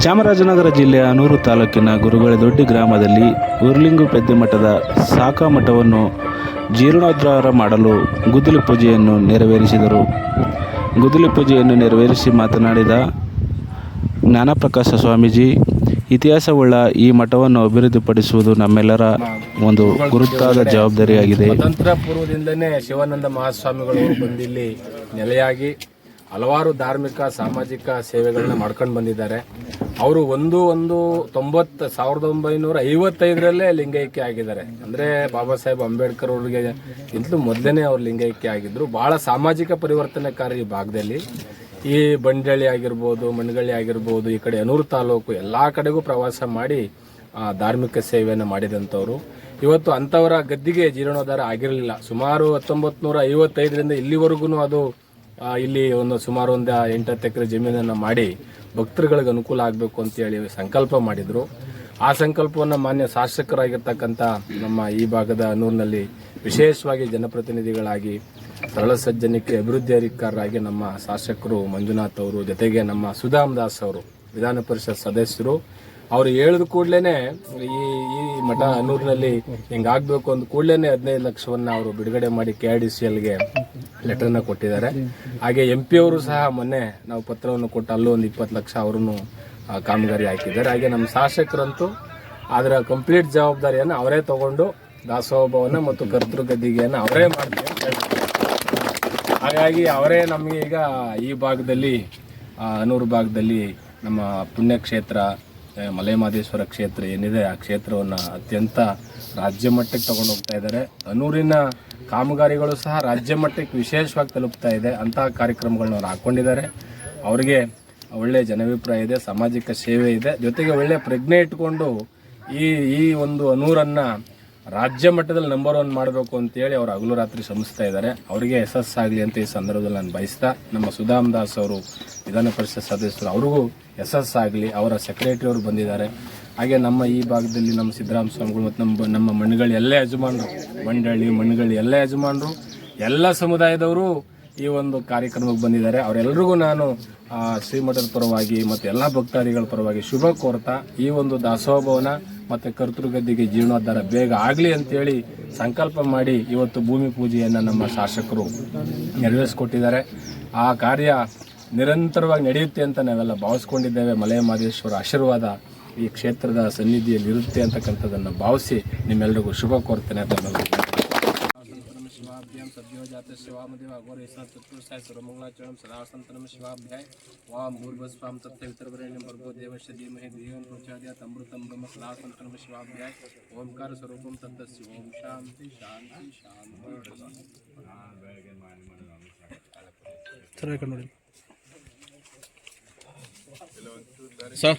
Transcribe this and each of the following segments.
ಚಾಮರಾಜನಗರ ಜಿಲ್ಲೆಯ ಅನೂರು ತಾಲೂಕಿನ ಗುರುಗಳದೊಡ್ಡಿ ಗ್ರಾಮದಲ್ಲಿ ಉರ್ಲಿಂಗು ಪೆದ್ದಮಠದ ಶಾಖಾ ಮಠವನ್ನು ಜೀರ್ಣೋದ್ಧಾರ ಮಾಡಲು ಗುದ್ದಲಿ ಪೂಜೆಯನ್ನು ನೆರವೇರಿಸಿದರು. ಗುದ್ದಲಿ ಪೂಜೆಯನ್ನು ನೆರವೇರಿಸಿ ಮಾತನಾಡಿದ ಜ್ಞಾನಪ್ರಕಾಶ ಸ್ವಾಮೀಜಿ, ಇತಿಹಾಸವುಳ್ಳ ಈ ಮಠವನ್ನು ಅಭಿವೃದ್ಧಿಪಡಿಸುವುದು ನಮ್ಮೆಲ್ಲರ ಒಂದು ಗುರುತಾದ ಜವಾಬ್ದಾರಿಯಾಗಿದೆ. ಸ್ವತಂತ್ರ ಪೂರ್ವದಿಂದಲೇ ಶಿವಾನಂದ ಮಹಾಸ್ವಾಮಿಗಳು ಬಂದಿಲ್ಲಿ ನೆಲೆಯಾಗಿ ಹಲವಾರು ಧಾರ್ಮಿಕ ಸಾಮಾಜಿಕ ಸೇವೆಗಳನ್ನ ಮಾಡ್ಕೊಂಡು ಬಂದಿದ್ದಾರೆ. ಅವರು 1955ರಲ್ಲೇ ಲಿಂಗೈಕ್ಯ ಆಗಿದ್ದಾರೆ. ಅಂದರೆ ಬಾಬಾ ಸಾಹೇಬ್ ಅಂಬೇಡ್ಕರ್ ಅವರಿಗೆ ಇಂತಲೂ ಮೊದಲೇ ಅವರು ಲಿಂಗೈಕ್ಯ ಆಗಿದ್ರು. ಬಹಳ ಸಾಮಾಜಿಕ ಪರಿವರ್ತನೆಕಾರಿ ಈ ಭಾಗದಲ್ಲಿ ಈ ಬಂಡಳ್ಳಿ ಆಗಿರ್ಬೋದು, ಮಣ್ಣಗಳ್ಳಿ ಆಗಿರ್ಬೋದು, ಈ ಕಡೆ ಅನೂರು ತಾಲೂಕು ಎಲ್ಲ ಕಡೆಗೂ ಪ್ರವಾಸ ಮಾಡಿ ಧಾರ್ಮಿಕ ಸೇವೆಯನ್ನು ಮಾಡಿದಂಥವ್ರು. ಇವತ್ತು ಅಂಥವರ ಗದ್ದಿಗೆ ಜೀರ್ಣೋದ್ಧಾರ ಆಗಿರಲಿಲ್ಲ. ಸುಮಾರು 1955ರಿಂದ ಇಲ್ಲಿವರೆಗೂ ಅದು ಇಲ್ಲಿ ಸುಮಾರು ಒಂದು 8-10 ಎಕರೆ ಜಮೀನನ್ನು ಮಾಡಿ ಭಕ್ತರುಗಳಿಗೆ ಅನುಕೂಲ ಆಗಬೇಕು ಅಂತೇಳಿ ಸಂಕಲ್ಪ ಮಾಡಿದರು. ಆ ಸಂಕಲ್ಪವನ್ನು ಮಾನ್ಯ ಶಾಸಕರಾಗಿರ್ತಕ್ಕಂಥ ನಮ್ಮ ಈ ಭಾಗದ ಅನೂರಿನಲ್ಲಿ ವಿಶೇಷವಾಗಿ ಜನಪ್ರತಿನಿಧಿಗಳಾಗಿ ಸರಳ ಸಜ್ಜನಿಕೆ ಅಭಿವೃದ್ಧಿ ಅಧಿಕಾರರಾಗಿ ನಮ್ಮ ಶಾಸಕರು ಮಂಜುನಾಥ್ ಅವರು, ಜೊತೆಗೆ ನಮ್ಮ ಸುಧಾಮ್ ದಾಸ್ ಅವರು ವಿಧಾನ ಪರಿಷತ್ ಸದಸ್ಯರು, ಅವರು ಹೇಳಿದ ಕೂಡಲೇ ಈ ಮಠ ಅನೂರಿನಲ್ಲಿ ಹಿಂಗಾಗಬೇಕು ಅಂದ ಕೂಡಲೇ 15 ಲಕ್ಷವನ್ನು ಅವರು ಬಿಡುಗಡೆ ಮಾಡಿ KRDCLಗೆ ಲೆಟರ್ನ ಕೊಟ್ಟಿದ್ದಾರೆ. ಹಾಗೆ MP ಅವರು ಸಹ ಮೊನ್ನೆ ನಾವು ಪತ್ರವನ್ನು ಕೊಟ್ಟು ಅಲ್ಲೂ ಒಂದು 20 ಲಕ್ಷ ಅವರನ್ನು ಕಾಮಗಾರಿ ಹಾಕಿದ್ದಾರೆ. ಹಾಗೆ ನಮ್ಮ ಶಾಸಕರಂತೂ ಅದರ ಕಂಪ್ಲೀಟ್ ಜವಾಬ್ದಾರಿಯನ್ನು ಅವರೇ ತಗೊಂಡು ದಾಸೋಹ ಭವನ ಮತ್ತು ಕರ್ತೃ ಗದ್ದಿಗೆಯನ್ನು ಅವರೇ ಮಾಡ್ತಾರೆ. ಹಾಗಾಗಿ ಅವರೇ ನಮಗೆ ಈಗ ಈ ಭಾಗದಲ್ಲಿ ಅನೂರು ಭಾಗದಲ್ಲಿ ನಮ್ಮ ಪುಣ್ಯಕ್ಷೇತ್ರ ಮಲೆಮಹದೇಶ್ವರ ಕ್ಷೇತ್ರ ಏನಿದೆ, ಆ ಕ್ಷೇತ್ರವನ್ನು ಅತ್ಯಂತ ರಾಜ್ಯ ಮಟ್ಟಕ್ಕೆ ತಗೊಂಡು ಹೋಗ್ತಾ ಇದ್ದಾರೆ. ಅನೂರಿನ ಕಾಮಗಾರಿಗಳು ಸಹ ರಾಜ್ಯ ಮಟ್ಟಕ್ಕೆ ವಿಶೇಷವಾಗಿ ತಲುಪ್ತಾ ಇದೆ. ಅಂತಹ ಕಾರ್ಯಕ್ರಮಗಳನ್ನ ಅವ್ರು ಹಾಕ್ಕೊಂಡಿದ್ದಾರೆ. ಅವರಿಗೆ ಒಳ್ಳೆಯ ಜನಾಭಿಪ್ರಾಯ ಇದೆ, ಸಾಮಾಜಿಕ ಸೇವೆ ಇದೆ, ಜೊತೆಗೆ ಒಳ್ಳೆಯ ಪ್ರಜ್ಞೆ ಇಟ್ಕೊಂಡು ಈ ಒಂದು ಅನೂರನ್ನು ರಾಜ್ಯ ಮಟ್ಟದಲ್ಲಿ ನಂಬರ್ 1 ಮಾಡಬೇಕು ಅಂತೇಳಿ ಅವರು ಹಗಲು ರಾತ್ರಿ ಶ್ರಮಿಸ್ತಾ ಇದ್ದಾರೆ. ಅವರಿಗೆ ಯಶಸ್ಸಾಗಲಿ ಅಂತ ಈ ಸಂದರ್ಭದಲ್ಲಿ ನಾನು ಬಯಸ್ತಾ, ನಮ್ಮ ಸುಧಾಮ್ ದಾಸ್ ಅವರು ವಿಧಾನ ಪರಿಷತ್ ಸದಸ್ಯರು, ಅವ್ರಿಗೂ ಯಶಸ್ಸಾಗಲಿ. ಅವರ ಸೆಕ್ರೆಟರಿ ಅವರು ಬಂದಿದ್ದಾರೆ. ಹಾಗೆ ನಮ್ಮ ಈ ಭಾಗದಲ್ಲಿ ನಮ್ಮ ಸಿದ್ದರಾಮ ಸ್ವಾಮಿಗಳು ಮತ್ತು ನಮ್ಮ ಮಣ್ಣುಗಳು ಎಲ್ಲ ಯಜಮಾನರು, ಮಣ್ಣುಗಳ್ಳಿ ಎಲ್ಲ ಯಜಮಾನರು, ಎಲ್ಲ ಸಮುದಾಯದವರು ಈ ಒಂದು ಕಾರ್ಯಕ್ರಮಕ್ಕೆ ಬಂದಿದ್ದಾರೆ. ಅವರೆಲ್ಲರಿಗೂ ನಾನು ಶ್ರೀಮಠದ ಪರವಾಗಿ ಮತ್ತು ಎಲ್ಲ ಭಕ್ತಾದಿಗಳ ಪರವಾಗಿ ಶುಭ ಕೋರ್ತಾ ಈ ಒಂದು ದಾಸೋಹ ಭವನ ಮತ್ತು ಕರ್ತೃಗದ್ದಿಗೆ ಜೀರ್ಣೋದ್ಧಾರ ಬೇಗ ಆಗಲಿ ಅಂತೇಳಿ ಸಂಕಲ್ಪ ಮಾಡಿ ಇವತ್ತು ಭೂಮಿ ಪೂಜೆಯನ್ನು ನಮ್ಮ ಶಾಸಕರು ನೆರವೇರಿಸಿಕೊಟ್ಟಿದ್ದಾರೆ. ಆ ಕಾರ್ಯ ನಿರಂತರವಾಗಿ ನಡೆಯುತ್ತೆ ಅಂತ ನಾವೆಲ್ಲ ಭಾವಿಸ್ಕೊಂಡಿದ್ದೇವೆ. ಮಲೆಮಹದೇಶ್ವರ ಆಶೀರ್ವಾದ ಈ ಕ್ಷೇತ್ರದ ಸನ್ನಿಧಿಯಲ್ಲಿ ಇರುತ್ತೆ ಅಂತಕ್ಕಂಥದ್ದನ್ನು ಭಾವಿಸಿ ನಿಮ್ಮೆಲ್ಲರಿಗೂ ಶುಭ ಕೋರ್ತೇನೆ ಅಂತ शिवाभ्याम सद्योजात शिवामदेव अघोरेशा चतुर्साय सर्वमंगलाचरणं सदा संतनम शिवाभ्याय वाम भूर्भस्वाम तत्सवितुर्वरेण्यं भर्गो देवस्य धीमहि धियो यो न प्रचोदयात् अमृतं ब्रह्म सदा संतनम शिवाभ्याय ओंकार स्वरूपं तत्तस्य ओम शांति शांति शांति सर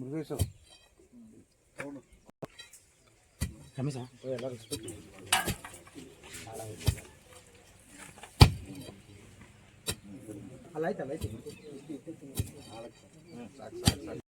ಮುರುಗೇಶ ರಮೇಶ ಎಲ್ಲರೂ ಅಲ್ಲ ಆಯ್ತಲ್ಲ